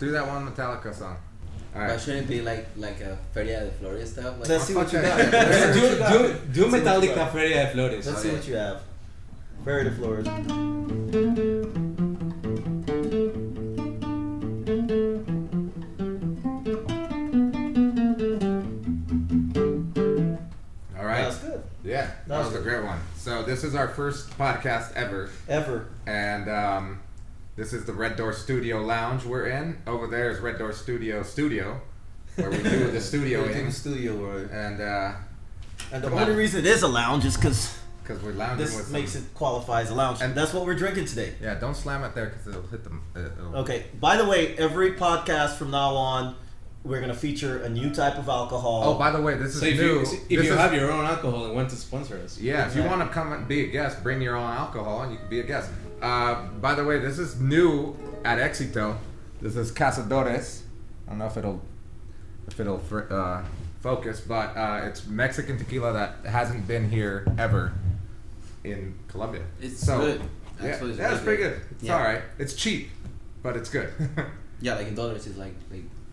Do that one Metallica song. All right. But shouldn't it be like a Feria De Flores stuff? Like, Let's see what you Okay. got. Do Metallica Feria De Flores. Let's see what you have. Feria De Flores. All right. That was good. Yeah, that was a great one. So this is our first podcast ever. And this is the Red Door Studio Lounge we're in. Over there is Red Door Studio, where we do the studio We do in. the studio, right? And the only reason it is a lounge is because we're lounging this with makes some, it qualify as a lounge. And that's what we're drinking today. Yeah, don't slam it there because it'll hit them. Okay. By the way, every podcast from now on, we're going to feature a new type of alcohol. Oh, by the way, this is So if new. you have your own alcohol and want to sponsor us. Yeah, if you want to come and be a guest, bring your own alcohol and you can be a guest. By the way, this is new at Éxito. This is Cazadores. I don't know if it'll focus, but it's Mexican tequila that hasn't been here ever in Colombia. It's good. Yeah, Actually, it's pretty good. It's Yeah. all right. It's cheap, but it's good. Yeah, like in dollars, it's like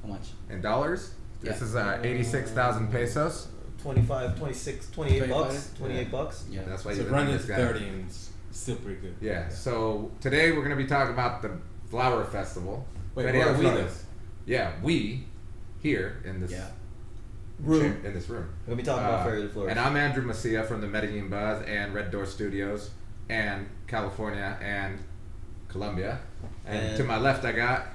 how much? In dollars, this Yeah. is 86,000 pesos. 25, 26, 28 bucks. 25? 28 bucks. Yeah. That's why So you run run it this to guy. 30 and it's still pretty good. Yeah. So today we're gonna be talking about the Flower Festival. Wait, Feria where are de we Flores. Yeah, we here in this Yeah. Room. in this room. We're going to be talking about Feria De Flores. And I'm Andrew Macia from the Medellin Buzz and Red Door Studios and California and Colombia. And to my left I got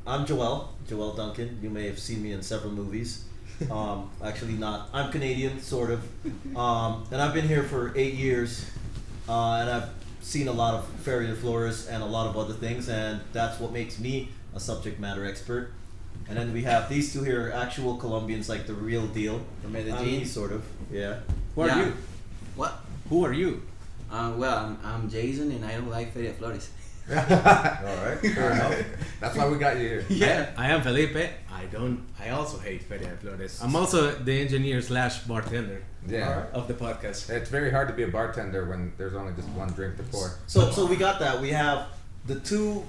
I'm Joel Duncan. You may have seen me in several movies. Actually not. I'm Canadian, sort of. And I've been here for 8 years. And I've seen a lot of Feria De Flores and a lot of other things. And that's what makes me a subject matter expert. And then we have these two here, actual Colombians, like the real deal. From I'm Medellin. me, sort of. Yeah. Who are Yeah. you? What? Who are you? Well, I'm Jason, and I don't like Feria De Flores. All right. Fair enough. That's why we got you here. Yeah. I am Felipe. I also hate Feria De Flores. I'm also the engineer / bartender Yeah. All right. of the podcast. It's very hard to be a bartender when there's only just one drink to pour. So we got that. We have the two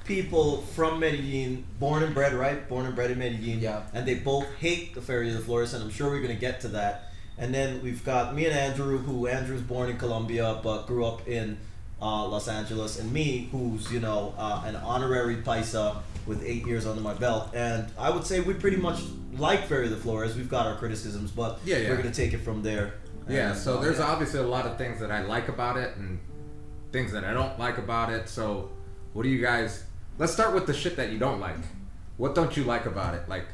people from Medellin, born and bred, right? Born and bred in Medellin. Yeah. And they both hate the Feria de Flores, and I'm sure we're going to get to that. And then we've got me and Andrew, Andrew's born in Colombia but grew up in Los Angeles, and me, who's, an honorary paisa with 8 years under my belt. And I would say we pretty much like Feria de Flores. We've got our criticisms, but Yeah, yeah. we're going to take it from there. Yeah, And, so there's yeah. obviously a lot of things that I like about it and things that I don't like about it. So what do you guys... Let's start with the shit that you don't like. What don't you like about it? Like,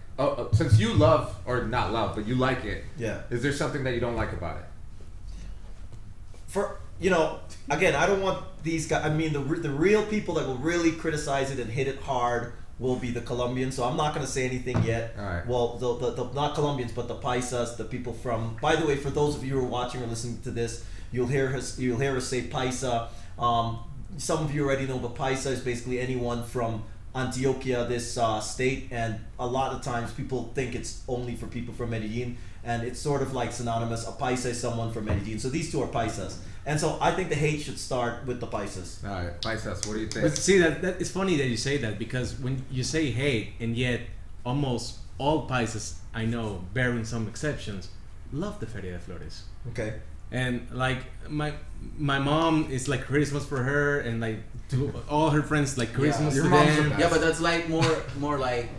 since you love, or not love, but you like it, Yeah. is there something that you don't like about it? Again, I don't want these guys. I mean, the real people that will really criticize it and hit it hard will be the Colombians. So I'm not going to say anything yet. All right. Well, the not Colombians, but the paisas, the people from. By the way, for those of you who are watching or listening to this, you'll hear us say paisa. Some of you already know, but paisa is basically anyone from Antioquia, this state, and a lot of times people think it's only for people from Medellin, and it's sort of like synonymous. A paisa is someone from Medellin. So these two are paisas. And so I think the hate should start with the paisas. All right, Paisas, what do you think? But see, that it's funny that you say that, because when you say hate, and yet almost all paisas I know, bearing some exceptions, love the Feria de Flores. Okay. And like my mom is like Christmas for her, and like to all her friends like Christmas Your to mom's the them. best. Yeah, but that's like more like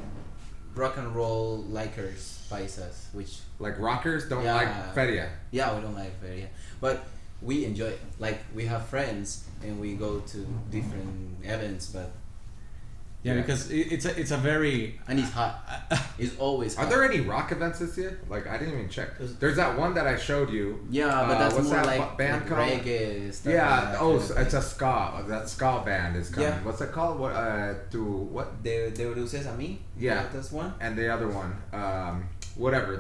rock and roll likers, paisas, which Like rockers don't Yeah. like Feria. yeah, we don't like Feria, but we enjoy it. Like we have friends and we go to different events, but Yeah, because it's a very and it's hot. It's always hot. Are there any rock events this year? Like, I didn't even check. There's that one that I showed you. Yeah, but that's what's more that like band called? reggae stuff. Yeah. like that Oh, kind of so it's thing. a ska. That ska band is coming. Yeah. What's it called? What? What? De Bruces a mí. Yeah. That's one. And the other one. Whatever.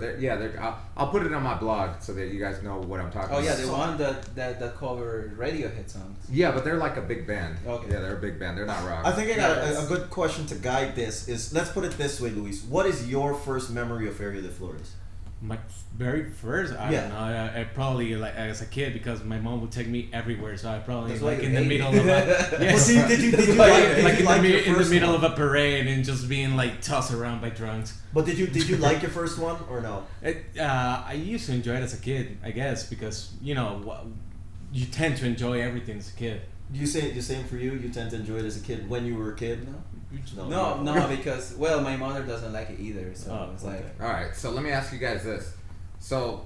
I'll put it on my blog so that you guys know what I'm talking Oh about. yeah, the one that covered Radiohead songs. Yeah, but they're like a big band. Okay. Yeah, they're a big band. They're not rock. I think I got Yes. a good question to guide this. Let's put it this way, Luis. What is your first memory of Feria de Flores? My very first, I Yeah. don't know. I probably like as a kid because my mom would take me everywhere, so I probably That's why like you in the hate middle it. of a yes, Well, did you That's why like, you- did like you like your in the first middle one? of a parade and just being like tossed around by drunks. But did you like your first one or no? I used to enjoy it as a kid, I guess, because you know you tend to enjoy everything as a kid. You say the same for you? You tend to enjoy it as a kid when you were a kid? No, because well, my mother doesn't like it either, so Oh, it's like All right, so let me ask you guys this. So,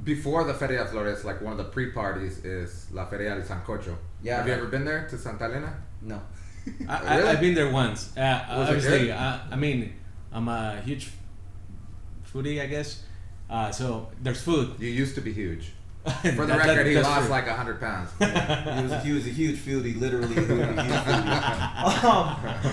before the Feria De Flores, like one of the pre-parties is La Feria de Sancocho. Yeah. Have you ever been there to Santa Elena? no. Really? I've been there once. Was it Obviously, good? I mean, I'm a huge foodie, I guess. So there's food. You used to be huge. For the That- record, he that's lost true. like 100 pounds. He was a huge foodie, literally a huge foodie.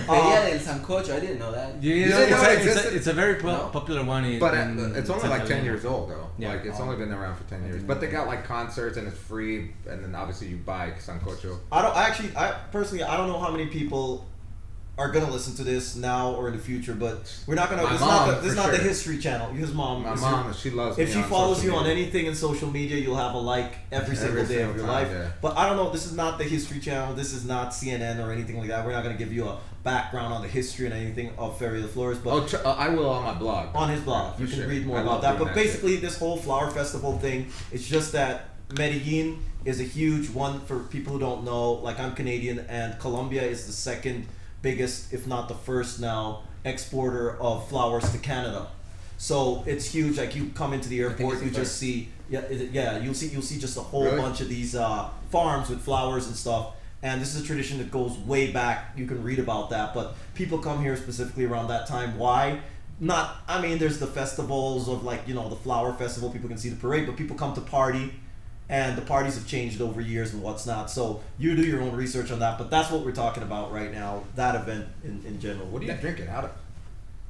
Feria del Sancocho, I didn't know that. You You know, didn't know it it's existed? a very No. popular one in. But in it's only Santa like 10 Elena. years old though. Yeah. Like it's only been around for 10 years. But they got like concerts and it's free, and then obviously you buy Sancocho. I personally, I don't know how many people are gonna listen to this now or in the future, but we're not gonna. My This mom, is for not the sure. History Channel. His mom. My is mom, she loves me If she on follows social you on media. anything in social media, you'll have a like every single day of single your time, life. yeah. But I don't know. This is not the History Channel. This is not CNN or anything like that. We're not gonna give you a background on the history and anything of Feria de Flores. But Oh, I will on my blog. on his blog. For You can sure. read more I about love that. doing But shit. basically, this whole flower festival thing, it's just that Medellin is a huge one for people who don't know. Like, I'm Canadian, and Colombia is the second biggest, if not the first now, exporter of flowers to Canada. So it's huge. Like, you come into the airport, it's you the just see, you'll see just a whole Really? bunch of these farms with flowers and stuff. And this is a tradition that goes way back. You can read about that, but people come here specifically around that time. Why? There's the festivals of, like, the flower festival. People can see the parade, but people come to party, and the parties have changed over years and what's not. So you do your own research on that, but that's what we're talking about right now. That event in general. What are you drinking out of?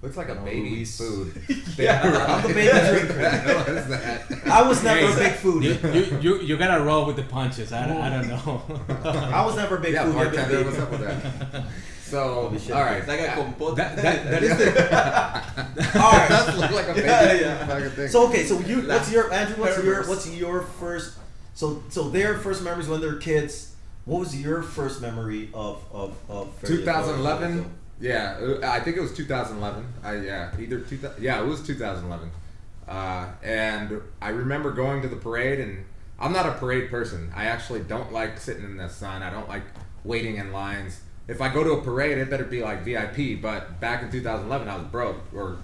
Looks like a Oh, baby Luis. food. I'm the baby drinker. What is that? I was never Hey, a big foodie. You gotta roll with the punches. I don't know. I was never a big Yeah, foodie. I've been a bartender, baby. what's up with that? So, Holy shit. all right. It's like a compote. that is the All right. It does look like a baby Yeah. fucking thing. So okay, so what's your Andrew? Perverse. What's your first? So their first memories when they're kids. What was your first memory of Feria de Flores? 2011. Yeah, I think it was 2011. It was 2011. And I remember going to the parade, and I'm not a parade person. I actually don't like sitting in the sun. I don't like waiting in lines. If I go to a parade, it better be like VIP. But back in 2011, I was broke or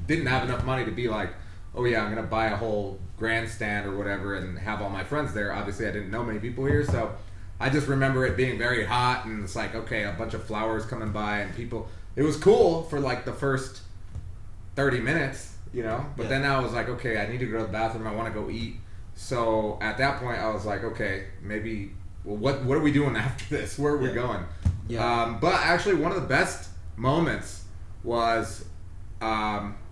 didn't have enough money to be like, oh yeah, I'm gonna buy a whole grandstand or whatever and have all my friends there. Obviously, I didn't know many people here, so I just remember it being very hot, and it's like, okay, a bunch of flowers coming by and people. It was cool for like the first 30 minutes, but Yeah. then I was like, okay, I need to go to the bathroom. I want to go eat. So at that point, I was like, okay, maybe. Well, what are we doing after this? Where are we Yeah. going? Yeah. But actually, one of the best moments was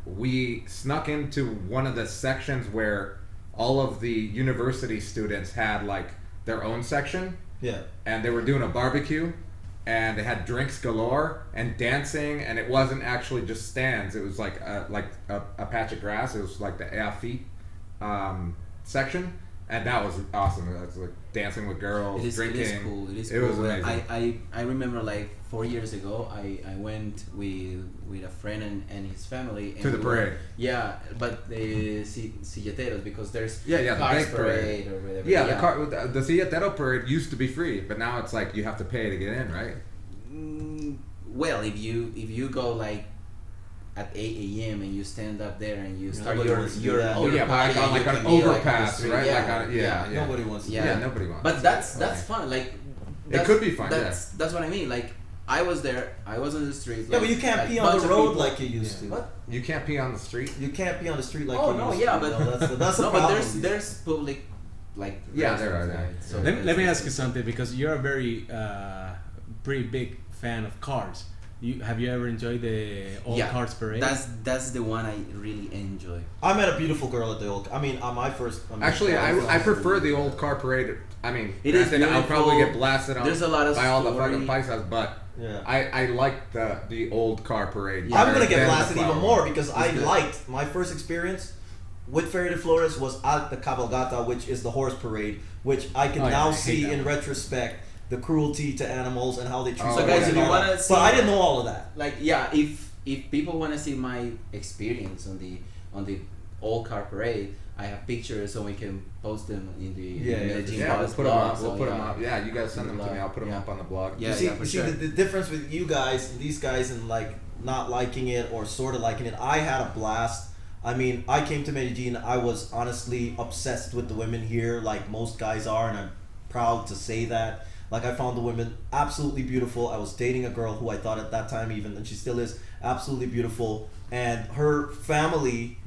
we snuck into one of the sections where all of the university students had like their own section, Yeah. and they were doing a barbecue, and they had drinks galore and dancing, and it wasn't actually just stands. It was like a patch of grass. It was like the AFI section, and that was awesome. It was like dancing with girls, drinking. It is cool. It is It cool. was amazing. I remember like 4 years ago, I went with a friend and his family. And To the we were- parade. Yeah, but the silleteros, because there's Yeah, the cars big parade. or whatever. Yeah, the Silletero parade used to be free, but now it's like you have to pay to get in, right? Well, if you go like at 8 a.m. and you stand up there and you start Nobody wants to do your that. Oh yeah, but party, like on you like can an be, like, on the overpass, street. right? Yeah, Like on, yeah. Nobody wants to. Yeah. Yeah, nobody wants. But to. that's fun. Like It could be fun, That's what I mean. Like I was there. I was on the street. Yeah, but you can't pee on the road like you used to. What? You can't pee on the street. You can't pee on the street like Oh, you no, used yeah, to. but- That's the No, problem. but there's public, like Yeah, there are, restrooms, there. right? So let me it's- ask you something, because you're a very pretty big fan of cars. Have you ever enjoyed the old cars parade? That's the one I really enjoy. I met a beautiful girl at the old. I mean, on my first. Actually, I prefer the old car parade. I mean, It is granted, I'll probably beautiful. get blasted on There's a lot of by all the story. fucking paisas, but Yeah. I like the old car parade. I'm better gonna get than the blasted even flower more one. because It's I good. liked my first experience with Feria De Flores was at the cabalgata, which is the horse parade, which I can now see in retrospect the cruelty to animals and how they treat. So guys, if you want to see, but I didn't know all of that. Like, yeah, if people want to see my experience on the old car parade, I have pictures, so we can post them in the Medellin we'll Buzz put them blog. up. We'll So, put yeah. them up. Yeah, you guys send them to me. I'll put them Yeah. up on the blog. Yeah, You for see sure. the difference with you guys and these guys and like not liking it or sort of liking it. I had a blast. I mean, I came to Medellin. I was honestly obsessed with the women here, like most guys are, and I'm proud to say that. Like, I found the women absolutely beautiful. I was dating a girl who I thought at that time, even, and she still is, absolutely beautiful. And her family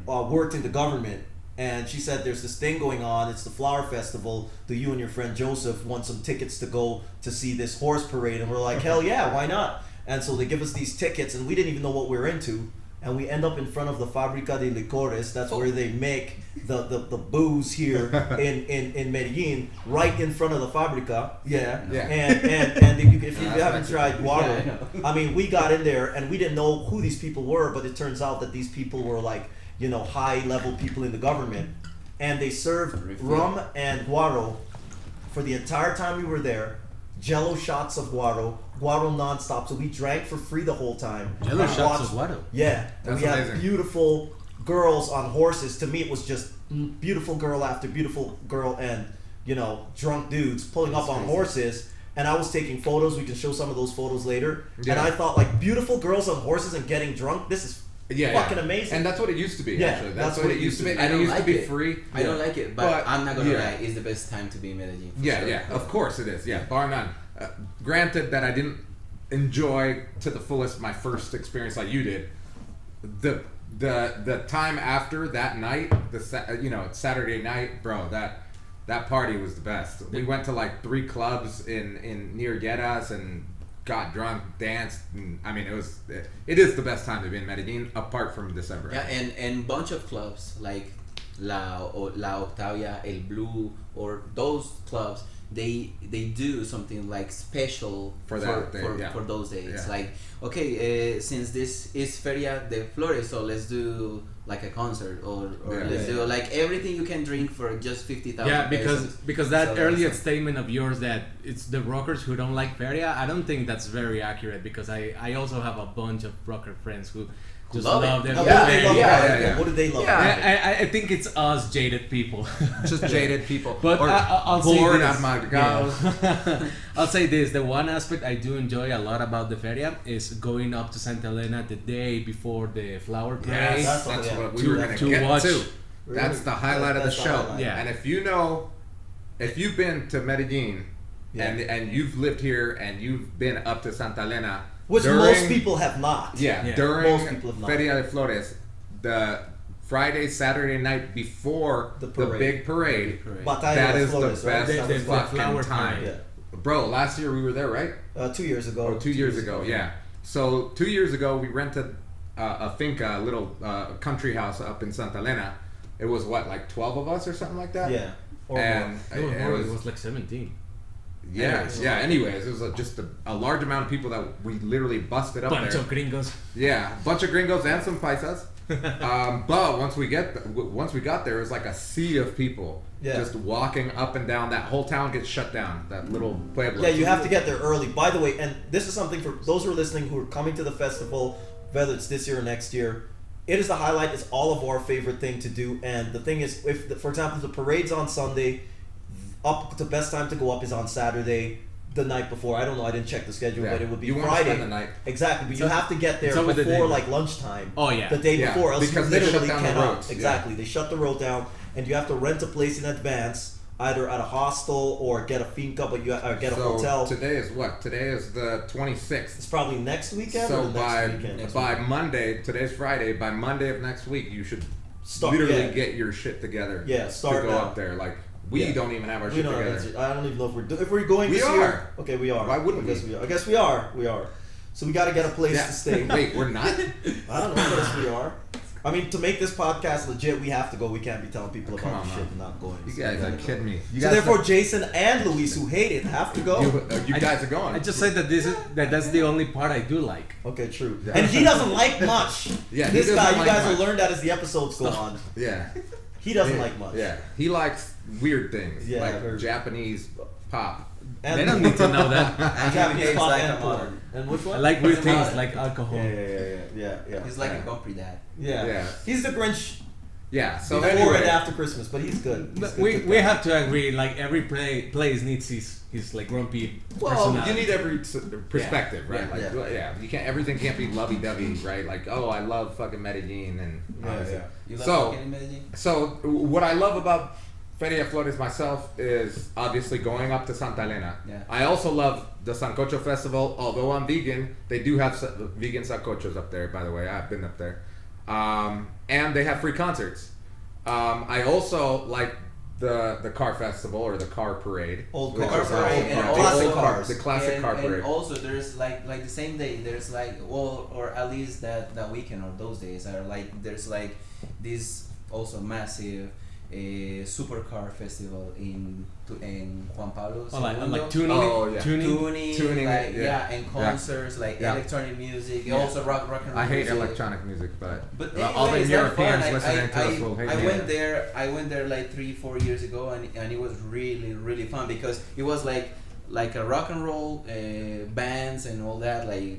worked in the government. And she said, there's this thing going on. It's the Flower Festival. Do you and your friend Joseph want some tickets to go to see this horse parade? And we're like, hell yeah, why not? And so they give us these tickets, and we didn't even know what we were into. And we end up in front of the Fábrica de Licores. That's where they make the booze here in Medellin, right in front of the Fábrica. Yeah. And if you haven't tried Guaro, I mean, we got in there and we didn't know who these people were, but it turns out that these people were like, you know, high level people in the government. And they served rum and Guaro for the entire time we were there. Jello shots of Guaro nonstop. So we drank for free the whole time. Jello And shots of watched- Guaro. Yeah. And That's we had amazing. beautiful girls on horses. To me, it was just beautiful girl after beautiful girl and, you know, drunk dudes pulling up on horses. And I was taking photos. We can show some of those photos later. Yeah. And I thought, like, beautiful girls on horses and getting drunk, this is fucking amazing. And that's what it used to be, Yeah, actually. That's what it used to be. I And it don't used to like be it. free. I don't like it, but I'm not gonna yeah. lie. It's the best time to be in Medellin. for Yeah, sure. yeah, of course it is. Yeah, bar none. Granted that I didn't enjoy to the fullest my first experience like you did. The time after that night, Saturday night, bro, that party was the best. We went to like 3 clubs in near Lleras and got drunk, danced. And, I mean, it is the best time to be in Medellin apart from December. Yeah, and bunch of clubs like La Octavia, El Blue, or those clubs, they do something like special For that day, for those days. Yeah. Like, okay, since this is Feria De Flores, so let's do like a concert or Yeah. let's do like everything you can drink for just 50,000. Yeah, pesos. because that So earlier that's- statement of yours that it's the rockers who don't like Feria, I don't think that's very accurate because I also have a bunch of rocker friends who just love it. love their What Yeah, did they love yeah, about yeah, it? yeah. What did they love Yeah. about it? I think it's us jaded people. Just jaded people. But or I'll say bored, this. amargados. Yeah. I'll say this: the one aspect I do enjoy a lot about the feria is going up to Santa Elena the day before the flower parade. Yes, That's that's what- what we to- were going to to get watch- to. That's the highlight of the That's the show. highlight. Yeah. And if you've been to Medellin Yeah. and you've lived here and you've been up to Santa Elena, Which most people have not. yeah, Yeah. during Most people have not. Feria de Flores, the Friday, Saturday night before The the parade. big parade, Batalla that de is Flores, the right? best That was the fucking flower time. parade. Yeah. Bro, last year we were there, right? 2 years ago. Oh, 2 years ago, yeah. So 2 years ago, we rented a finca, a little country house up in Santa Elena. It was what, like 12 of us or something like that? Yeah. Or And more. It was like 17. yes, yeah. Anyways, it was just a large amount of people that we literally busted up Bunch there. of gringos. Yeah, a bunch of gringos and some paisas. But once we got there, it was like a sea of people Yeah. just walking up and down. That whole town gets shut down. That little pueblo. Yeah, you have to get there early. By the way, and this is something for those who are listening who are coming to the festival, whether it's this year or next year. It is the highlight. It's all of our favorite thing to do. And the thing is, for example, the parade's on Sunday, the best time to go up is on Saturday, the night before. I don't know. I didn't check the schedule, Yeah. but it would be You wanna Friday. spend the night. Exactly, but you have to get there it's always the before day. like lunchtime. Oh, yeah. The day Yeah, before, else because you they shut literally down the cannot. roads, Exactly, they shut the road down, and you have to rent a place in advance, either at a hostel or get a finca, but you or get a So hotel. today is what? Today is the 26th. It's probably next weekend So or the by next weekend. by Monday, today's Friday. By Monday of next week, you should Start- literally yeah. get your shit together. Yeah, start to go now. up there. Like we Yeah. don't even have our We shit don't together. have, I don't even know if we're going We this are. year. Okay, we are. Why wouldn't I guess we? we are. I guess we are. We are. So we got to get a place Yeah. to stay. Wait, we're not. I don't know. I guess we are. I mean, to make this podcast legit, we have to go. We can't be telling people Come about on, shit man. and not going. You So we guys gotta are go. kidding me. You So guys therefore, Jason and Luis, who hate it, have to go. you guys are going. I just said that that's the only part I do like. Okay, true. Yeah. And he doesn't like much. Yeah, he This doesn't guy, you like guys much. will learn that as the episodes go on. Yeah. He doesn't like much. Yeah, he likes weird things, Yeah, like very- Japanese pop. And They don't need to know that. And he Japanese behaves pop like and a porn. modern. And which I one? like weird Doesn't things matter. like alcohol. Yeah. He's like Yeah. a Godfrey dad. Yeah. Yeah. He's the Grinch Yeah, so before anyway, and after Christmas, but he's good. He's But good, we good we guy. have to agree. Like every place needs his like grumpy well, personality. you need every perspective, right? Yeah. Like, Yeah. yeah, you can't. Everything can't be lovey-dovey, right? Like, oh, I love fucking Medellin, and obviously. You love So- fucking Medellin? So what I love about Feria De Flores myself is obviously going up to Santa Elena. Yeah. I also love the Sancocho Festival. Although I'm vegan, they do have vegan sancochos up there. By the way, I've been up there, and they have free concerts. I also like the car festival or the car parade. Old which cars, is Car parade, old and car- also- the old car- cars. the classic car parade. And also, there's like the same day. There's like or at least that weekend or those days are like there's like this also massive supercar festival in Juan Pablo. Oh, like II. tuning, Oh, yeah. Tuning, like, yeah. and concerts, like Yeah. electronic music, Yeah. also rock and roll I hate music. electronic music, but all the anyways, they're Europeans fun. listening to us will hate I me. went there like 3-4 years ago, and it was really fun because it was like a rock and roll bands and all that, like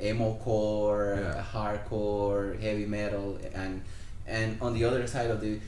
emo core, Yeah. hardcore, heavy metal, and on the other side of the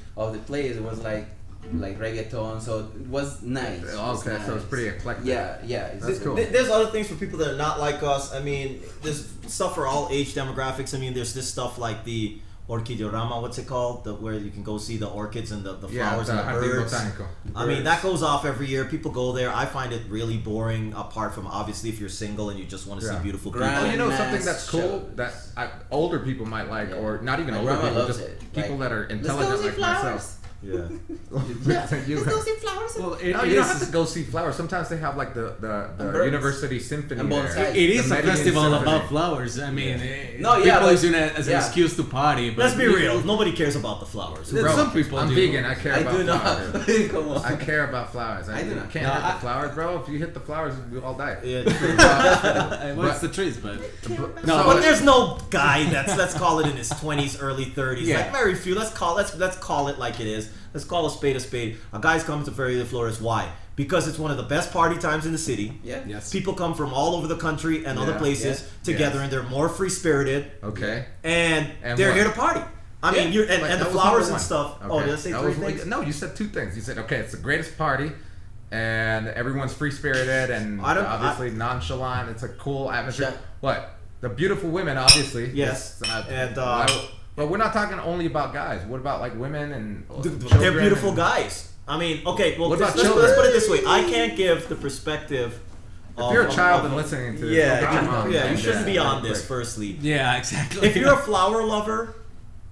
place it was like reggaeton, so it was nice. It was Okay, so it's nice. pretty eclectic. Yeah. That's cool. There's other things for people that are not like us. I mean, there's stuff for all age demographics. I mean, there's this stuff like the Orchidiorama, what's it called? Where you can go see the orchids and the flowers and the Jardín birds. Botánico. I mean, that goes off every year. People go there. I find it really boring, apart from obviously if you're single and you just want to see Yeah. beautiful Grand- people. Oh, you know mass something that's cool shows. that older people might like, Yeah. or not even My older grandma people, loves just it. people Like, that are let's go intelligent see like flowers. myself. Yeah. You see flowers. Well, no, you don't have to go see flowers. Sometimes they have like the birds. University Symphony And there. bonsai. It is The a Medellin festival Symphony. about flowers. I mean, No, yeah, people but- use it as an yeah. excuse to party. But Let's be real. Nobody cares about the flowers. Bro, Bro, some people I'm do. vegan. I care I about do flowers. not. Come on. I care about flowers. I do you not. can't No, hit I- the flowers, bro. If you hit the flowers, we all die. Yeah, true. What's the trees? But But- no, But there's no guy that's, let's call it in his 20s, early 30s. Yeah. Like very few. Let's call it like it is. Let's call a spade a spade. A guy's coming to Feria De Flores. Why? Because it's one of the best party times in the city. Yeah. yes. People come from all over the country and other Yeah. places Yeah. together, Yes. and they're more free spirited, Okay. and And they're what? here to party. I mean, Yeah. and That the was flowers number and one. stuff. Oh, Okay. did I say That three was- things? No, you said two things. You said, okay, it's the greatest party, and everyone's free spirited and obviously nonchalant. It's a cool atmosphere. Shut- What? The beautiful women, obviously. Yes. It's, And, but we're not talking only about guys. What about like women and They're children beautiful and- guys. I mean, okay, well, What about let's children? put it this way. I can't give the perspective. If you're a child and listening to this, yeah, don't come on, yeah, man. you shouldn't be on Quick. this. Firstly, Yeah, exactly. if you're a flower lover,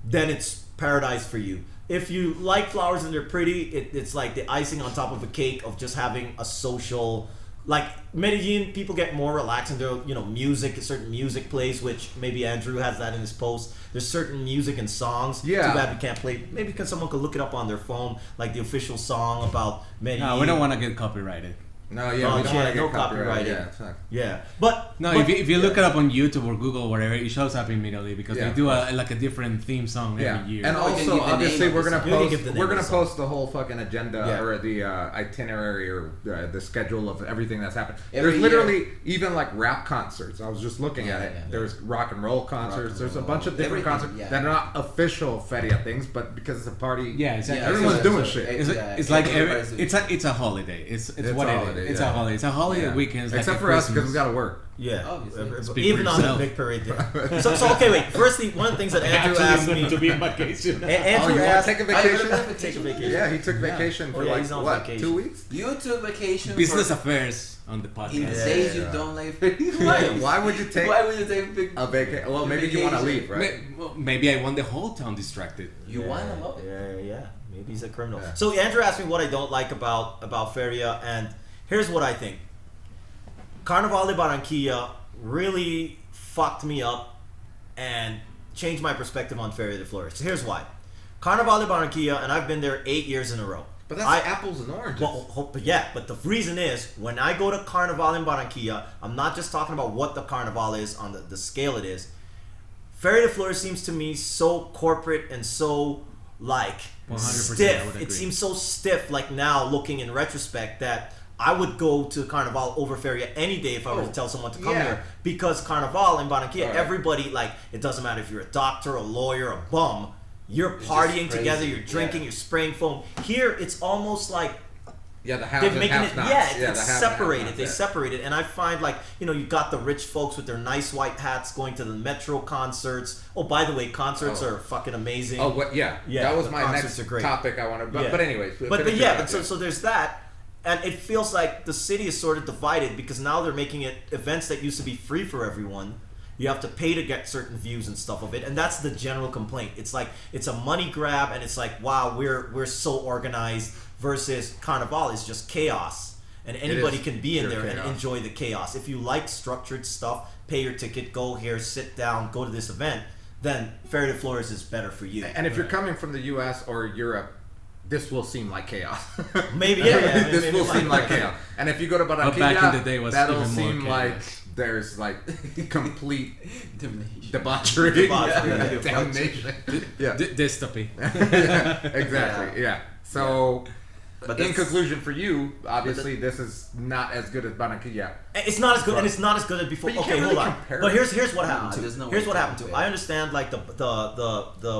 then it's paradise for you. If you like flowers and they're pretty, it's like the icing on top of a cake of just having a social. Like Medellin, people get more relaxed and there, music. Certain music plays, which maybe Andrew has that in his post. There's certain music and songs. Yeah. Too bad we can't play. Maybe because someone could look it up on their phone, like the official song about Medellin. no, we don't want to get copyrighted. No, yeah, Oh, we don't yeah, want to no get copyrighted. copyright, Yeah, it's not- Yeah, but No, but, if you look it up on YouTube or Google or whatever, it shows up immediately because Yeah. they do a different theme song Yeah, every year. and Oh, you can also give the obviously name of we're the gonna song. You can post give the name we're of gonna the song. post the whole fucking agenda Yeah. or the itinerary or the schedule of everything that's happened. Every There's year. literally even like rap concerts. I was just looking at Yeah, it. yeah. There's rock and roll concerts. and There's a roll. bunch of different Everything, concerts yeah. that are not official Feria things, but because it's a party. yeah, exactly. Yeah, Everyone's so- doing so- shit. It's, yeah, it's like everybody's doing it's a holiday. It's It's what a it holiday, is. It's yeah. a holiday. It's a holiday Yeah. weekend. It's like Except a for us because Christmas. we gotta work. yeah, Obviously. Speak even for on the yourself. big parade day. So okay, wait. Firstly, one of the things that Andrew asked me. to be on vacation. Oh, Andrew you want asked. to take a I vacation? remember Take a vacation. Yeah, he took vacation Oh, for yeah, like he's on what, vacation. 2 weeks? You took vacation Business for affairs on the in podcast. Yeah, days you yeah. don't like. Why would you take Why would you take big? a vacation? Well, maybe you want to leave, right? Maybe I want the whole town distracted. You wanna love it. Yeah. Maybe he's a criminal. Yeah. So Andrew asked me what I don't like about Feria, and here's what I think. Carnaval de Barranquilla really fucked me up and changed my perspective on Feria de Flores. So here's why. Carnaval de Barranquilla, and I've been there 8 years in a row. But that's apples and oranges. But the reason is, when I go to Carnaval in Barranquilla, I'm not just talking about what the Carnaval is on the scale it is. Feria De Flores seems to me so corporate and so like 100% I would stiff. agree. It seems so stiff. Like now, looking in retrospect, that I would go to Carnival over Feria any day if I were to tell someone to come yeah. here, because Carnival in Barranquilla, Right. everybody, like, it doesn't matter if you're a doctor, a lawyer, a bum, you're It's partying just crazy. together, you're drinking, Yeah. you're spraying foam. Here, it's almost like Yeah, the half they're and making half it, nots. yeah, the it's half and half separated. nots, They yeah. separate it, and I find, like, you know, you got the rich folks with their nice white hats going to the Metro concerts. Oh, by the way, concerts Oh. are fucking amazing. Oh, what? Yeah, Yeah, that was the my concerts next are great. topic I wanted. But, Yeah. but anyways, but finish yeah, it but up, so there's that, and it feels like the city is sort of divided because now they're making it events that used to be free for everyone. You have to pay to get certain views and stuff of it, and that's the general complaint. It's like it's a money grab, and it's like, wow, we're so organized. Versus Carnival is just chaos, and anybody is can be in pure there and chaos. enjoy the chaos. If you like structured stuff, pay your ticket, go here, sit down, go to this event, then Feria De Flores is better for you. And if you're coming from the U.S. or Europe, this will seem like chaos. Maybe, yeah, this maybe will like seem like that. chaos. And if you go to Barranquilla, back in the day was that'll even more seem chaos. like there's like complete Damnation. debauchery, Debauchery. damnation. Yeah. Dystopy. Yeah, exactly. Yeah. So, But in that's- conclusion, for you, obviously, this is not as good as Barranquilla. It's not as good, and it's not as good as before. But you Okay, can't hold really on. compare But it. here's what happened there's to. no Here's way what to happened to. compare. I understand, like the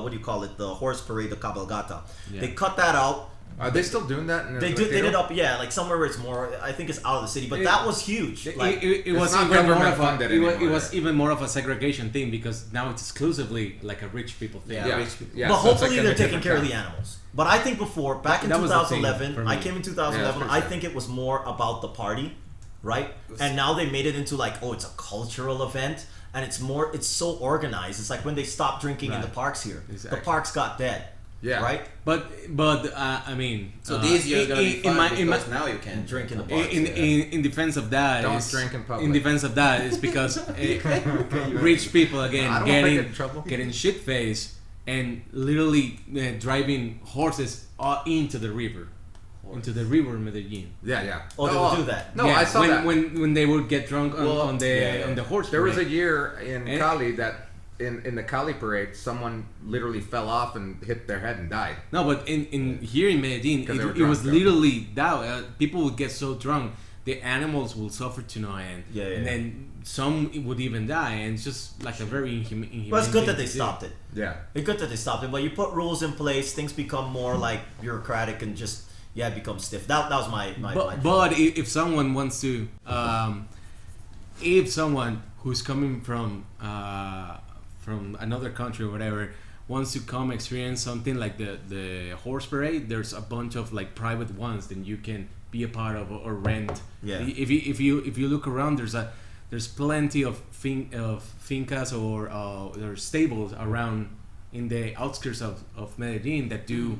what do you call it? The horse parade, the cabalgata. Yeah. They cut that out. Are they still doing that? In They El did. They Retiro? did up. Yeah, like somewhere where it's more. I think it's out of the city, but It- that was huge. Like it It's was not even more government of a, funded it was, anymore. even more of a segregation thing because now it's exclusively like a rich people thing. Yeah. Yeah. rich people. Yeah, but so it's hopefully like a they're taking different care of kind. the animals. But I think before, back in That was the thing 2011, for I me. came in 2011. Yeah, for I sure. think it was more about the party, right? And now they made it into like, oh, it's a cultural event, and it's so organized. It's like when they stopped drinking in the Right. parks here, Exactly. the parks got dead. Yeah. Right. But I mean, So this year gonna be fun because in now you can Drink in the parks, parks. yeah. in defense of that, Don't is- drink in public. In defense of that is because rich people again I don't wanna getting get in trouble. getting shit faced and literally driving horses into the river, into the river in Medellin. Yeah, yeah. Oh, they would do that. No, Yeah, I saw when, that. when they would get drunk on, Well, on the yeah. on the horse. There was a parade. year in And- Cali that in the Cali parade, someone literally fell off and hit their head and died. No, but in here in Medellin, 'Cause they were it was drunk, literally that. People would get so drunk, the animals will suffer to no end. Yeah, yeah. And then some would even die, and it's just like a very inhumane. But it's good that they thing to do. stopped it. Yeah. It's good that they stopped it. But you put rules in place, things become more like bureaucratic and just it becomes stiff. That was my But if someone wants to, if someone who's coming from another country or whatever wants to come experience something like the horse parade, there's a bunch of like private ones that you can be a part of or rent. Yeah. If you look around, there's plenty of fincas or there's stables around in the outskirts of Medellin that do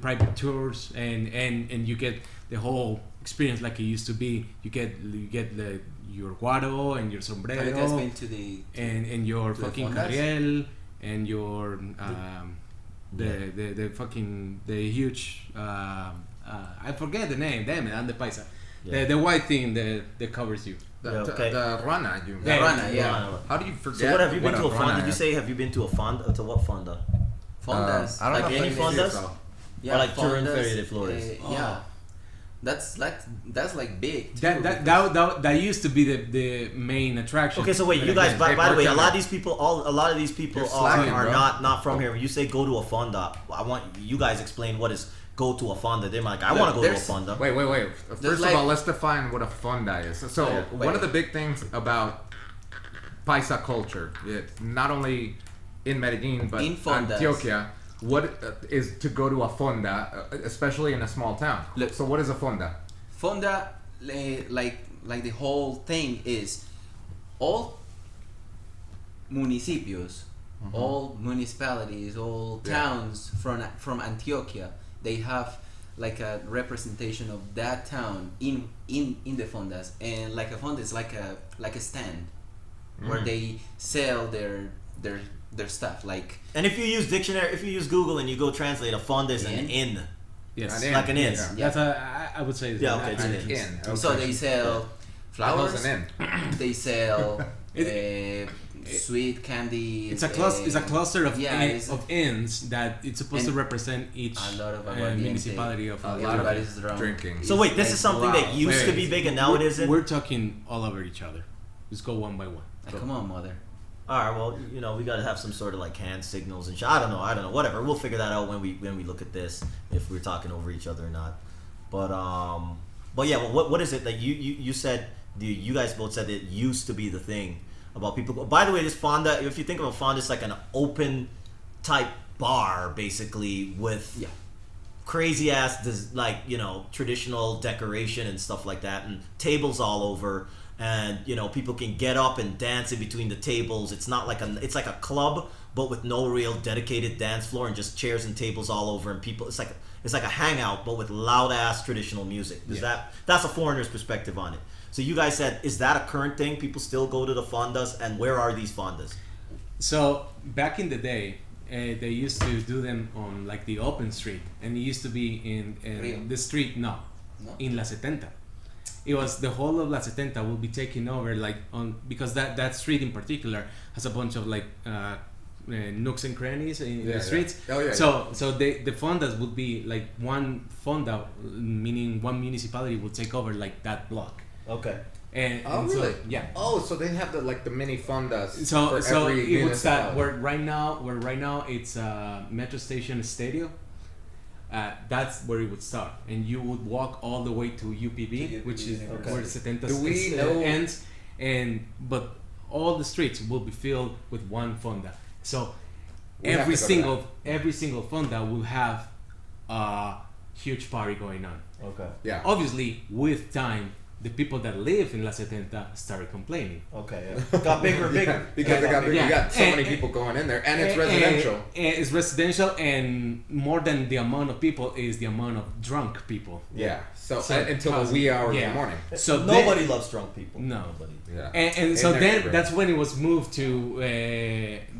private tours and you get the whole experience like it used to be. You get your guaro and your Have you sombrero guys been to the and your to the fucking fondas? carriel and your the fucking the huge I forget the name. Damn it, I'm the paisa. Yeah. The white thing that covers you. The rana, you mean. The rana, yeah. How do you forget? So what have you been to a rana fonda? Did you is? say have you been to a fonda? To what fonda? Fondas. I don't Like know any if I fondas? so. Yeah, Or like during fondas, Feria De Flores? Yeah. That's like big. Too, That used to be the main attraction. Okay, so wait, But you guys. again, By the way, a paper lot of these people, a lot of these people You're are slacking, bro. not from here. When you say go to a fonda, I want you guys explain what is go to a fonda. They're like, I Look, want to go to a there's- fonda. Wait. First like- of all, let's define what a fonda is. So Yeah, one of the big things about paisa culture, it's not only in Medellin but In fondas. Antioquia, what is to go to a fonda, especially in a small town. Look. So what is a fonda? Fonda, like the whole thing is all municipios, all municipalities, all Yeah. towns from Antioquia, they have like a representation of that town in the fondas, and like a fonda is like a stand where they sell their stuff, like And if you use dictionary, if you use Google and you go translate, a fonda is an inn. Yes. An inn. Like an inn. Yeah. That's I would say. Yeah, okay, it's an inn. Inn. so Okay. they sell That was flowers, an inn. they sell sweet candy. It's a cluster of yeah, of inns that it's supposed to represent each a lot of municipality of everybody's drunk. drinking. So wait, this is something that used to be big and now it isn't? We're talking all over each other. Just go one by one. Come on, mother. Alright, well, you know, we gotta have some sort of like hand signals and shit. I don't know, whatever. We'll figure that out when we look at this, if we're talking over each other or not. But yeah, well, what is it that you said, you guys both said it used to be the thing about people. By the way, this Fonda, if you think of a Fonda, it's like an open type bar, basically, with crazy ass, like, you know, traditional decoration and stuff like that, and tables all over, and, you know, people can get up and dance in between the tables. It's not like it's like a club, but with no real dedicated dance floor and just chairs and tables all over, and people, it's like a hangout, but with loud ass traditional music. That's a foreigner's perspective on it. So you guys said, is that a current thing? People still go to the Fondas, and where are these Fondas? So back in the day, they used to do them on like the open street, and it used to be in the street. No, in La Setenta. It was the whole of La Setenta will be taken over, like because that street in particular has a bunch of like nooks and crannies in the streets. Oh yeah. So the fondas would be like one fonda, meaning one municipality will take over like that block. Okay. And really? So, yeah. Oh, so they have the mini fondas. So every it would start where right now it's Metro Station Stadio. That's where it would start, and you would walk all the way to UPB, which is where the 70 ends, but all the streets will be filled with one fonda. So every single fonda will have a huge party going on. Okay. Yeah. Obviously, with time, the people that live in La Setenta started complaining. Okay, yeah. Got bigger and bigger. Because they got bigger. You got so many people going in there, and it's residential. It's residential, and more than the amount of people is the amount of drunk people. Yeah. So until the wee hours in the morning. So nobody loves drunk people. No. Nobody. Yeah. And so then that's when it was moved to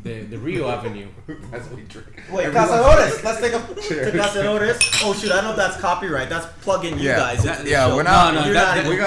the Rio Avenue. That's what we drink. Wait, Cazadores. Let's take a to Cazadores. Oh shoot, I know that's copyright. That's plugging you guys. We're not. No,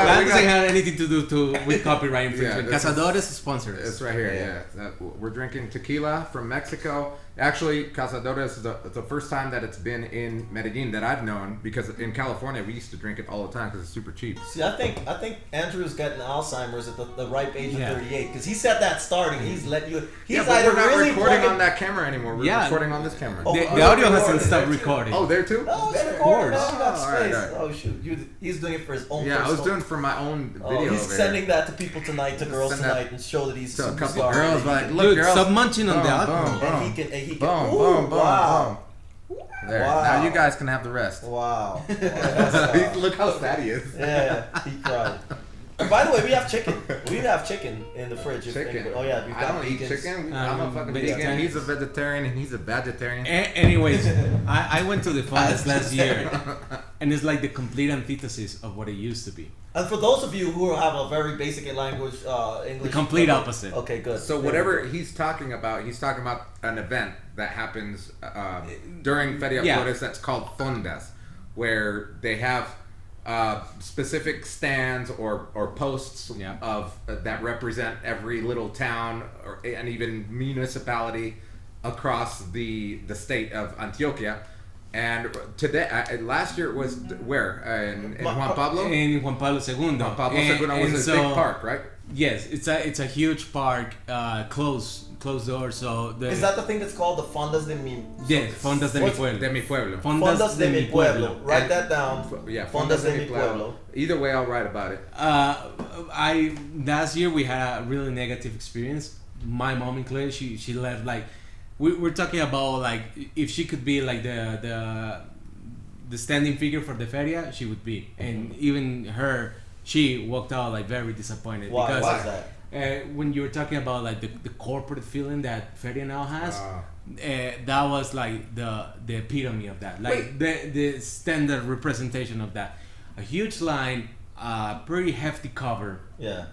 that doesn't have anything to do with copyright infringement. Cazadores sponsors. It's right here. Yeah. We're drinking tequila from Mexico. Actually, Cazadores is the first time that it's been in Medellin that I've known, because in California we used to drink it all the time because it's super cheap. See, I think Andrew's getting Alzheimer's at the ripe age of 38, because he said that starting. He's letting you. He's but we're not recording on that camera anymore. We're recording on this camera. The audio hasn't stopped recording. Oh, there too? Oh, it's recording. Of course. You got space. All right. Oh shoot, he's doing it for his own. Yeah, I was doing it for my own video. He's sending that to people tonight, to girls tonight, and show that he's to a superstar. couple girls like, look, Dude, girls, stop munching on the alcohol. And he can. boom, Ooh, boom, boom, wow. boom. There. Wow. Now you guys can have the rest. Wow. Look how sad he is. Yeah, he cried. And by the way, we have chicken. We have chicken in the fridge. Chicken. Oh yeah, we've got I don't eat vegans. chicken. I'm a fucking vegan. He's a vegetarian and he's a vegetarian. Anyways, I went to the Fondas last year, and it's like the complete antithesis of what it used to be. And for those of you who have a very basic language, English, The complete opposite. Okay, good. So whatever he's talking about an event that happens during Feria De Flores that's called Fondas, where they have specific stands or posts of that represent every little town and even municipality across the state of Antioquia. And today, last year it was where in Juan Pablo. In Juan Pablo II. Juan Pablo II was a big park, right? Yes, it's a huge park, closed door. So is that the thing that's called the Fondas de mi? Yes, Fondas de mi pueblo. De mi pueblo. Fondas de mi pueblo. Write that down. Yeah, Fondas de mi pueblo. Either way, I'll write about it. Last year we had a really negative experience. My mom included. She left like. We're talking about like if she could be like the standing figure for the feria, she would be, and even she walked out like very disappointed. Why? Because Why is that? when you were talking about like the corporate feeling that feria now has, that was like the epitome of that, like the standard representation of that. A huge line, pretty hefty cover. Yeah.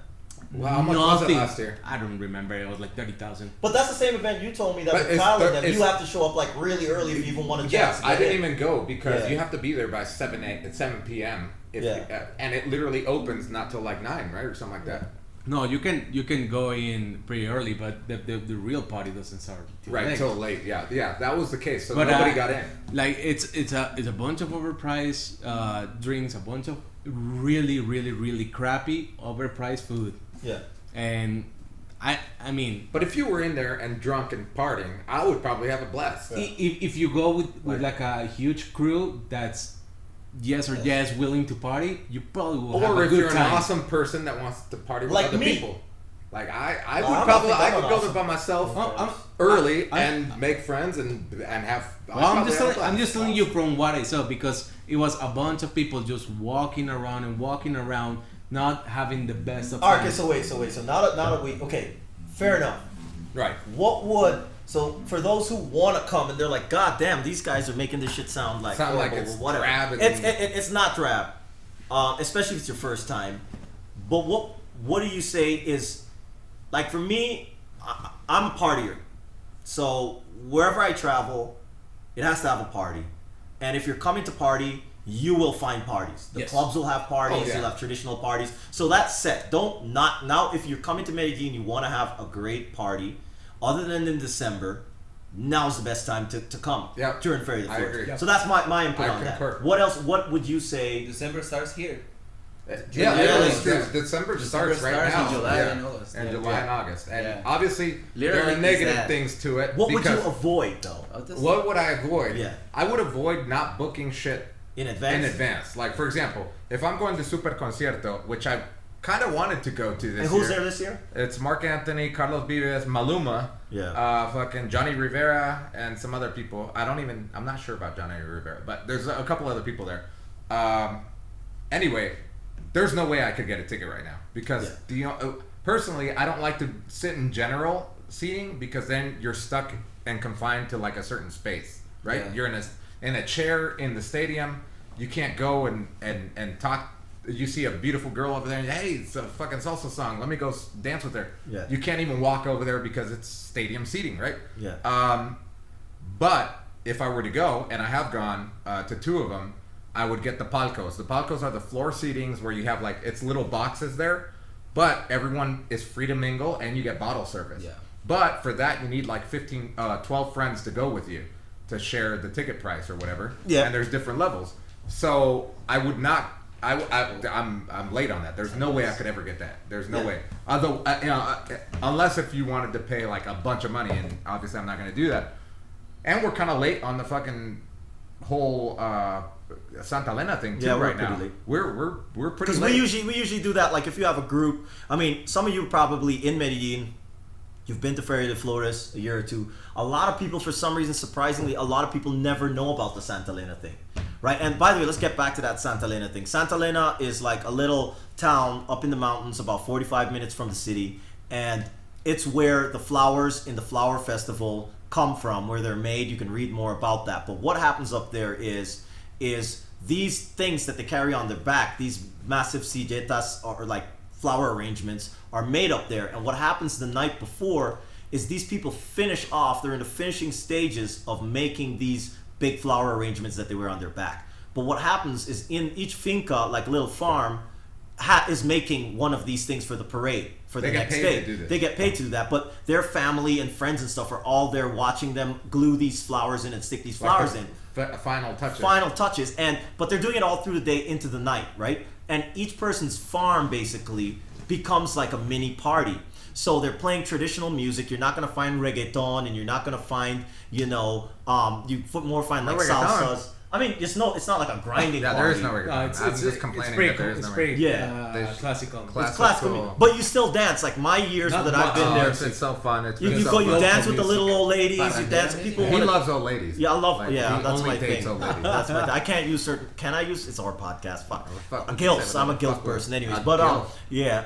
Well, how much was it last year? I don't remember. It was like 30,000. But that's the same event you told me that with Tyler, that you have to show up like really early if you even want to Yeah, I didn't even go because you have to be there by 7 p.m. And it literally opens not till like 9, right, or something like that. No, you can go in pretty early, but the real party doesn't start Till late. Yeah, that was the case. So But, nobody got in. Like it's a bunch of overpriced drinks, a bunch of really crappy overpriced food, Yeah. and I mean, But if you were in there and drunk and partying, I would probably have a blast. if you go with like a huge crew that's yes willing to party, you probably will have Or a if good you're time. an awesome person that wants to party with Like other me. people. Like I I'm would not probably think I I'm could an go awesome- there by myself I'm early I'm- and make friends and have. Well, I'm just probably have a I'm just blast. telling you from what I saw, because it was a bunch of people just walking around, not having the best of All right. Okay. times. So wait. So now that we fair enough. Right. What would for those who want to come and they're like, God damn, these guys are making this shit sound like horrible it's or whatever. drab and- It's not drab, especially if it's your first time. But what do you say is like for me? I'm a partier, so wherever I travel, it has to have a party. And if you're coming to party, you will find parties. The Yes. clubs will have parties. Oh, yeah. You'll have traditional parties. So that's set. Don't not now. If you're coming to Medellin, you want to have a great party. Other than in December, now's the best time to come Yep. during Feria De I Flores. agree. So that's my input I on concur. that. What else? What would you say? December starts here. Yeah, Literally, it's true. December starts right starts now. in July yeah. and August. And Yeah. July and August. And Yeah. obviously, there Literally are negative that. things to it. What would you because avoid though? What would I avoid? Yeah. I would avoid not booking shit In advance. in advance. Like, for example, if I'm going to Super Concierto, which I kind of wanted to go to this And who's year. there this year? It's Mark Anthony, Carlos Vives, Maluma, Yeah. fucking Johnny Rivera, and some other people. I'm not sure about Johnny Rivera, but there's a couple other people there. Anyway, there's no way I could get a ticket right now because personally, I don't like to sit in general seating because then you're stuck and confined to like a certain space, right? Yeah. You're in a chair in the stadium. You can't go and talk. You see a beautiful girl over there and hey, it's a fucking salsa song. Let me go dance with her. Yeah. You can't even walk over there because it's stadium seating, right? Yeah. But if I were to go, and I have gone to two of them, I would get the palcos. The palcos are the floor seatings where you have like, it's little boxes there, but everyone is free to mingle and you get bottle service. Yeah. But for that, you need like 12 friends to go with you to share the ticket price or whatever. Yeah. And there's different levels. So I would not, I'm late on that. There's no way I could ever get that. There's no way. Although, unless if you wanted to pay like a bunch of money, and obviously I'm not going to do that. And we're kind of late on the fucking whole Santa Elena thing too. Yeah, we're right now. pretty late. We're pretty Because late. we usually do that. Like if you have a group, I mean, some of you probably in Medellin, you've been to Feria De Flores a year or two. A lot of people, for some reason, surprisingly, a lot of people never know about the Santa Elena thing, right? And by the way, let's get back to that Santa Elena thing. Santa Elena is like a little town up in the mountains, about 45 minutes from the city, and it's where the flowers in the flower festival come from, where they're made. You can read more about that. But what happens up there is these things that they carry on their back, these massive silletas or like flower arrangements are made up there. And what happens the night before is these people finish off, they're in the finishing stages of making these big flower arrangements that they wear on their back. But what happens is in each finca, like little farm, is making one of these things for the parade for the They get next paid day. to do this. They get paid to do that, but their family and friends and stuff are all there watching them glue these flowers in and stick these Like flowers the in. final touches. Final touches, but they're doing it all through the day into the night, right? And each person's farm basically becomes like a mini party. So they're playing traditional music. You're not gonna find reggaeton, and you're not gonna find, you more find like reggaeton. salsas. I mean, it's not like a grinding Yeah, party. there is no reggaeton. It's I'm just complaining pretty that there cool. is It's no pretty Yeah. There's classical. It's classical. classical, but you still dance. Like my years Not that I've much. been Oh, there, it's so fun. It's you been so go, you fun. dance with the music. little old ladies. You dance with people. He loves old ladies. Yeah, I love. Like, yeah, he that's only my dates thing. old ladies. That's my. I can't use certain. Can I use? It's our podcast. Fuck. fuck, Gilfs. I'm a fuck Gilf with- person, anyways. a But Gilf. yeah.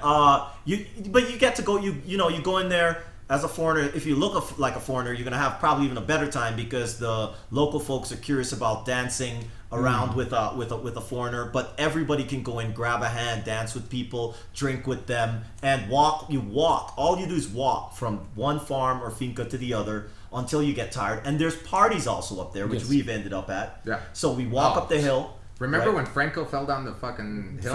But you get to go. You go in there as a foreigner. If you look like a foreigner, you're gonna have probably even a better time because the local folks are curious about dancing around with a foreigner. But everybody can go in, grab a hand, dance with people, drink with them, and walk. You walk. All you do is walk from one farm or finca to the other until you get tired. And there's parties also up there, which Yes. we've ended up at. Yeah. So we walk Oh. up the hill. Remember right? when Franco fell down the fucking hill?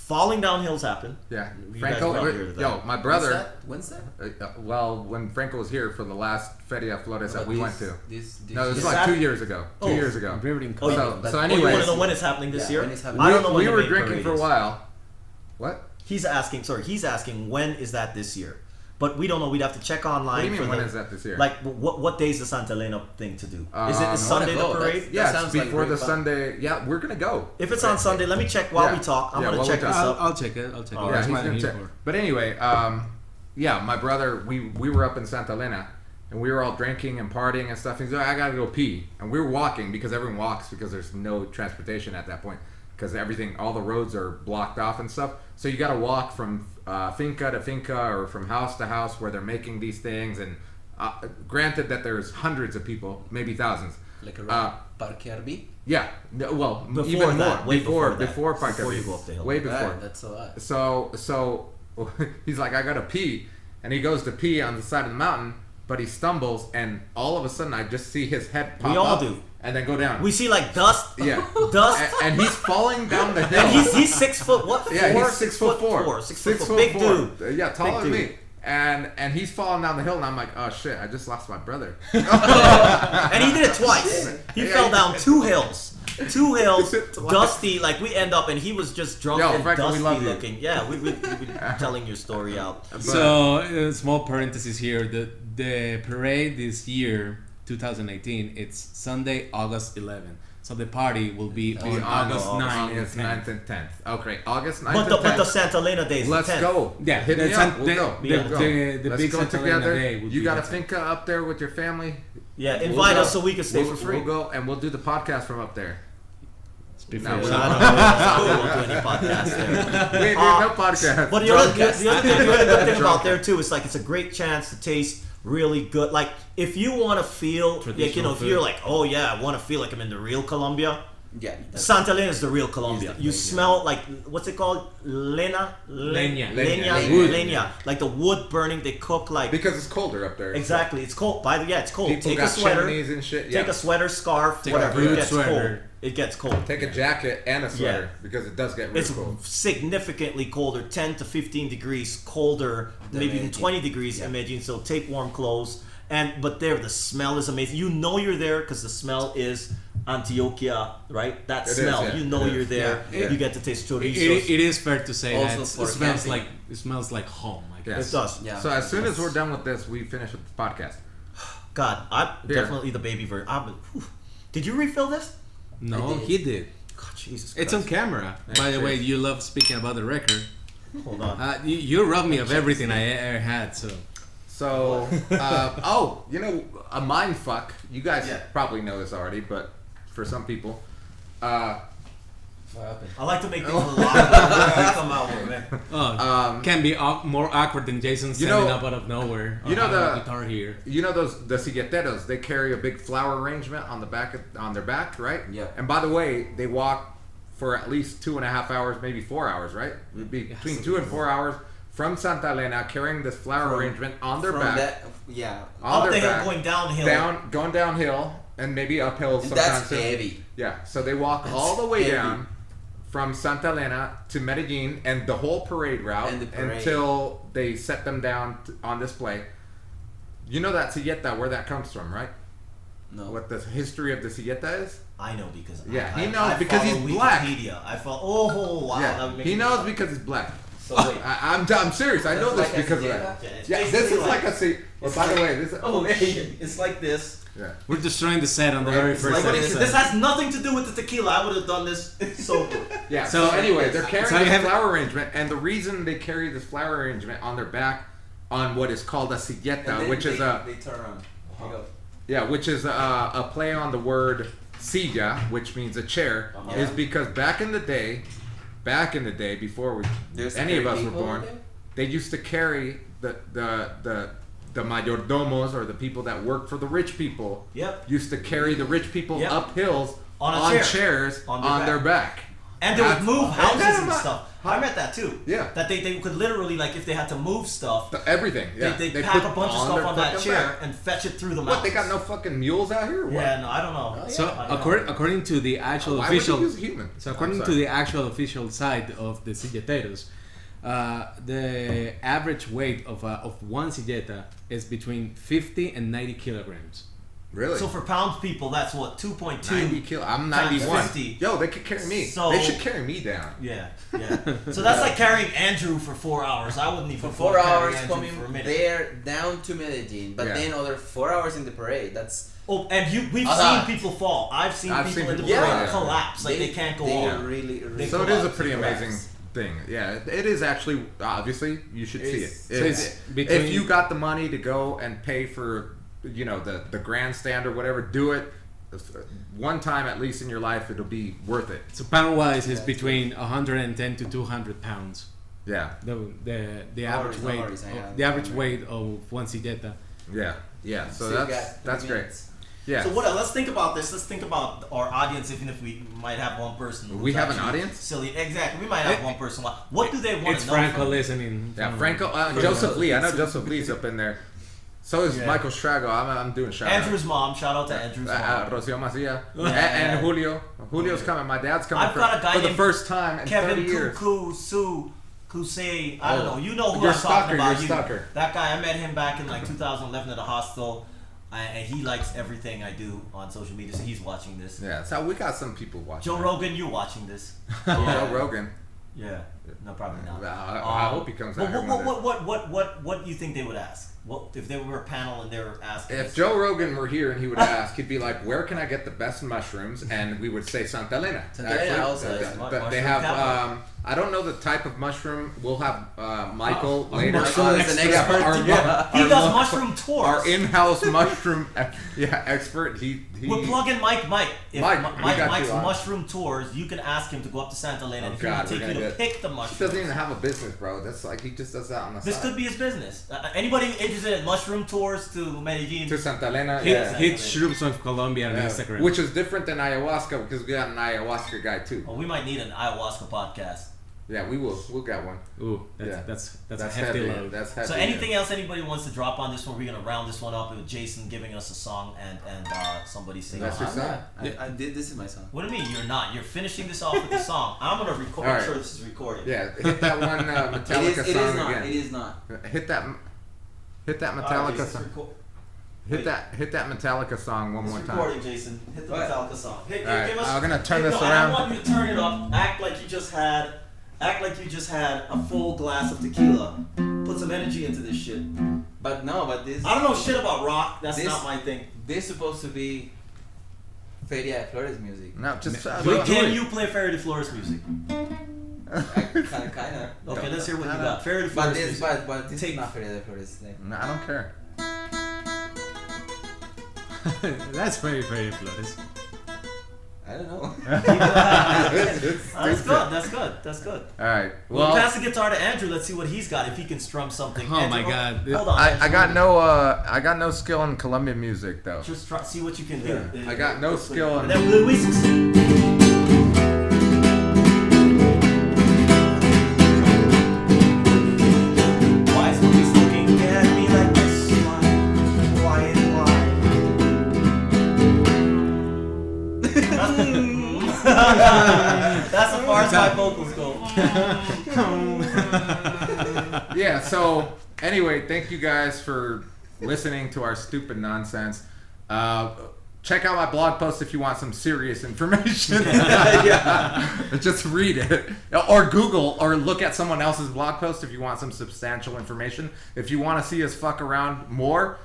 falling down hills happen. Yeah, You guys Franco. probably heard of that. Yo, my brother. When's that? Well, when Franco was here for the last Feria De Flores that we went to. This No, this Is was like that- 2 years ago. 2 Oh. years ago. Riveting. Oh, So, but- so Oh, you want anyways, to know when it's happening this Yeah, year? when it's happening. I don't know when we the were main drinking parade for a is. while. What? He's asking when is that this year? But we don't know. We'd have to check online. What do you mean? for When the, is that this year? Like what day is the Santa Elena thing to do? Is it the Sunday the go. parade? That Yeah, it's sounds like before great the fun. Sunday. Yeah, we're gonna go. If it's on Sunday, let me check while we talk. I'm Yeah, gonna while check we this talk. up. I'll check it. I'll check it. Oh, Yeah, That's he's what I'm gonna here check. for. But anyway, yeah, my brother, we were up in Santa Elena, and we were all drinking and partying and stuff. He's like, I gotta go pee, and we were walking because everyone walks because there's no transportation at that point because all the roads are blocked off and stuff. So you gotta walk from finca to finca or from house to house where they're making these things. And granted that there's hundreds of people, maybe thousands. Like around Parque Arby? Yeah, no, well, Before even that, more. way Before before that. before Parque Before you Arby. go up the hill. Way before. Right, that's a lot. So he's like, I gotta pee, and he goes to pee on the side of the mountain, but he stumbles, and all of a sudden I just see his head pop We all up do. and then go down. We see like dust. Yeah. Dust. and he's falling down the hill. And he's 6 foot what? yeah, four? he's 6'4". 6 foot 4. Big dude. Yeah, taller Big than dude. me. And he's falling down the hill, and I'm like, oh shit, I just lost my brother. And he did it twice. He Yeah, fell he- down 2 hills. 2 hills, Twice. dusty. Like we end up, and he was just drunk Yo, and Franco, we dusty love you. looking. Yeah, we telling your story out. So, small parenthesis here. The parade this year, 2018, it's Sunday, August 11th. So the party will be on August 9th and August 10th. 9th and 10th. Okay, August 9th But the and 10th. Santa Elena day is Let's the 10th. go. Yeah, hit me the up. San- We'll the- go. the- We'll go. the Let's big go Santa Elena together. day would You be got a the 10th. finca up there with your family? Yeah, We'll invite go. us so we can stay for free. We'll go and we'll do the podcast from up there. Before No, I we don't know. We won't do any podcast there. We ain't doing no podcast. But the other good thing Drunk about there too is like it's a great chance to taste really good. Like if you want to feel, like, you know, if Traditional you're food. like, oh yeah, I want to feel like I'm in the real Colombia. Yeah. that's- Santa Elena is the real Colombia. Is the You thing, smell like what's it called? Leña. Leña. Leña. Like the wood burning. They cook like Because it's colder up there. exactly. It's cold. It's cold. People Take a got sweater. chimneys and shit. Yeah. Take a sweater, scarf, Take a whatever. hood It gets sweater. cold. It gets cold. Take a jacket and a sweater Yeah. because it does get real It's cold. significantly colder, 10 to 15 degrees colder, Than maybe even Medellin. 20 degrees in Medellin. So take warm clothes. But there, the smell is amazing. You know you're there because the smell is Antioquia, right? That It is, smell, yeah. you know It you're is. there. Yeah. You get to taste chorizos. It is fair to say Also that for it camping. smells like home. I Yeah. guess. It does. Yeah. So as soon as we're done with this, we finish with the podcast. God, I'm Here. definitely the baby version. Did you refill this? No, I did. he did. God, Jesus Christ. It's on camera. By the sure. way, you love speaking about the record. Hold on. You robbed me of everything I ever had. So So, you know, a mind fuck. You guys Yeah. probably know this already, but for some people, What happened? I like to make things a lot come out with me. can be more awkward than Jason You standing know- up out of nowhere. you know I have a the- guitar here. you know the silleteros. They carry a big flower arrangement on the back on their back, right? Yeah. And by the way, they walk for at least 2.5 hours, maybe 4 hours, right? It'd be between 2 and 4 hours from Santa Elena, carrying this flower arrangement on their From back, that, yeah. on Up their the hill, back, going downhill. going downhill, and maybe uphill And sometimes. that's too. heavy. Yeah, so they walk all the way heavy. down from Santa Elena to Medellin and the whole parade route And the parade. until they set them down on display. You know that silleta, where that comes from, right? No. What the history of the silleta is? I know because Yeah, I, he knows I because follow he's black. Wikipedia. I follow. Oh wow! that would Yeah, make he me- knows because he's black. So wait. I'm serious. I know That's this like a because of silleta? that. Yeah, it's Yeah, this basically is like a see. Well, by the way, this. Oh shit! It's like this. Yeah. We're destroying the set on the Right, very it's first Like episode. this has nothing to do with the tequila. I would have done this sober. Yeah. So- So anyway, they're carrying So you this have- flower arrangement, and the reason they carry this flower arrangement on their back, on what is called a And silleta, then which is they turn around. They go. Yeah, which is a play on the word silla, which means a chair, Uh-huh. is because back in the day, before There's any of three us were people born, there? they used to carry the mayordomos, or the people that work for the rich people. Yep. Used to carry the rich people Yep. up hills On a on chair. chairs On on their their back. And they would That's- move houses that's and not- stuff. I read that too. Yeah. That they could literally, like, if they had to move stuff, Everything. Yeah. they They pack put a bunch of on stuff their on that fucking chair back. and fetch it through the What? mountains. They got no fucking mules out here? Or what? Yeah, no, I don't know. So I don't know. according to the actual Why official, would you use human? so according to the actual official side of the silleteros, the average weight of one silleta is between 50 and 90 kilograms. Really? So for pound people, that's what, 2.2. 90 kilo. I'm times 91. 50. Yo, they could carry me. So- They should carry me down. Yeah, yeah. So that's like carrying Andrew for 4 hours. I wouldn't even For 4 carry hours Andrew coming for a minute. there down to Medellin, but Yeah. then other 4 hours in the parade. That's Oh, and we've Other- seen people fall. I've seen I've people seen in the people parade fall, yeah. collapse. Like they can't go they on. really, really So it is a collapse pretty and amazing collapse. thing. Yeah, it is actually. Obviously, you should see it. It's- So it's If between- you got the money to go and pay for, the grandstand or whatever, do it. One time at least in your life, it'll be worth it. So pound wise is Yeah. between 110 to 200 pounds. Yeah, The No average worries, no weight worries, I have the average it. weight of one silleta. yeah. So you got that's 3 great. minutes. Yeah. So what? Let's think about this. Let's think about our audience, even if we might have one person. who's We have an actually audience? Silly, exactly. We might have one person. What do they want It's to know? Franco from- listening. Yeah, Franco, Joseph Lee. I know Joseph Lee's up in there. So is Yeah. Michael Strago. I'm doing shout Andrew's mom. Shout out to Andrew's mom. Rocio Macia Yeah. and Julio. Julio's coming. My dad's coming I've got a guy for the named first time in 30 Kevin years. Kusei. I don't Oh. know. You know who You're I'm stalker, talking about. you're You- stalker. That guy. I met him back in like 2011 at a hostel, and he likes everything I do on social media. So he's watching this. Yeah, so we got some people watching. Joe Rogan, you're watching this. Joe Rogan. Yeah. No, probably not. I hope he comes out But here one day. what do you think they would ask? What if they were a panel and they were asking? If us- Joe Rogan were here and he would ask, he'd be like, "Where can I get the best mushrooms?" And we would say Santa Elena. Santa Elena Actually, also is they mushroom have. capital. I don't know the type of mushroom. We'll have Michael later. Michael is an Yeah, expert. he does mushroom tours. Our in-house mushroom, expert. He We'll plug in Mike. If Mike, Mi- we got Mike's you on. mushroom tours, you can ask him to go up to Santa Elena Oh, and he God, will take we're you gonna to get- pick the He mushrooms. doesn't even have a business, bro. That's like he just does that on the This side. could be his business. Anybody interested in mushroom tours to Medellin? To Santa Elena, Hit, yeah. hit Shrooms of Colombia on Yeah. Instagram. Which is different than ayahuasca because we got an ayahuasca guy too. Oh, we might need an ayahuasca podcast. Yeah, we will. We'll get one. Ooh, that's Yeah. that's a hefty heavy. load. That's heavy. So anything else anybody wants to drop on this one? We're gonna round this one up with Jason giving us a song and somebody singing. That's your I'm song? not. I did. This is my song. What do you mean you're not? You're finishing this off with the song. I'm gonna record. All I'm right. sure this is recorded. Yeah, hit that one Metallica It is song not. again. It is not. Hit that All right, Metallica Jason, song. Wait. Hit that Metallica song one It's more time. recording, Jason. Hit the What? Metallica song. Hey, All right, give us. I'm gonna turn this I around. want you to turn it up. Act like you just had a full glass of tequila. Put some energy into this shit. But no. But this. I don't know shit about rock. That's This- not my thing. This supposed to be Feria De Flores music. No, just Wait, can you play Feria De Flores music? Kinda. Okay, let's hear what you No, no. got. Feria De But Flores this, music. but this is not Feria De Flores. Like, No, I don't care. That's very Flores. I don't know. That's good. That's good. That's good. All right. We'll Well, pass the guitar to Andrew. Let's see what he's got. If he can strum something. Oh Andrew, my God. Hold on. I Andrew. got no skill in Colombian music though. Just try, see what you can do. I got no skill in. And then we succeed. Why is Luis looking at me like this? Why? That's as far as my vocals go. Yeah. So anyway, thank you guys for listening to our stupid nonsense. Check out my blog post if you want some serious information. Yeah. Just read it. Or Google or look at someone else's blog post if you want some substantial information. If you want to see us fuck around more,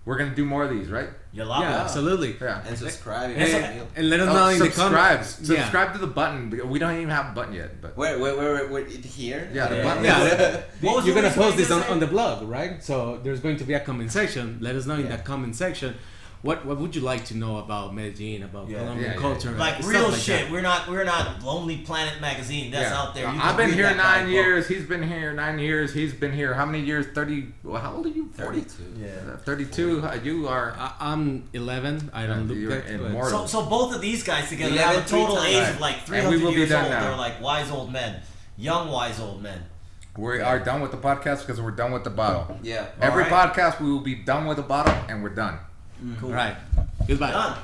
we're going to do more of these, right? You love Yeah, it. absolutely. Yeah. And subscribe. if And you so- feel. And let us know in the subscribe. comments. Subscribe to the button. We don't even have a button yet. But Where? Here? yeah, the button. Yeah, What was you're the gonna reason post you this on said? the blog, right? So there's going to be a comment section. Let us know in Yeah. that comment section what would you like to know about Medellin, about Colombian culture? Like stuff real like shit. that. We're not Lonely Planet magazine. That's out there. You I've can been read here that 9 years. He's been here 9 years. He's been here how many years? 30. Well, how old are you? 40? 32. Yeah. 32. You are. I'm 11. I don't You're look that. But immortal. So both of these guys together 11 have a total three age times. of like And 300 we will be years done old. now. They're like wise old men, young wise old men. We are done with the podcast because we're done with the bottle. Yeah. Every All right. podcast we will be done with the bottle and we're done. Cool. All right. Goodbye. Done.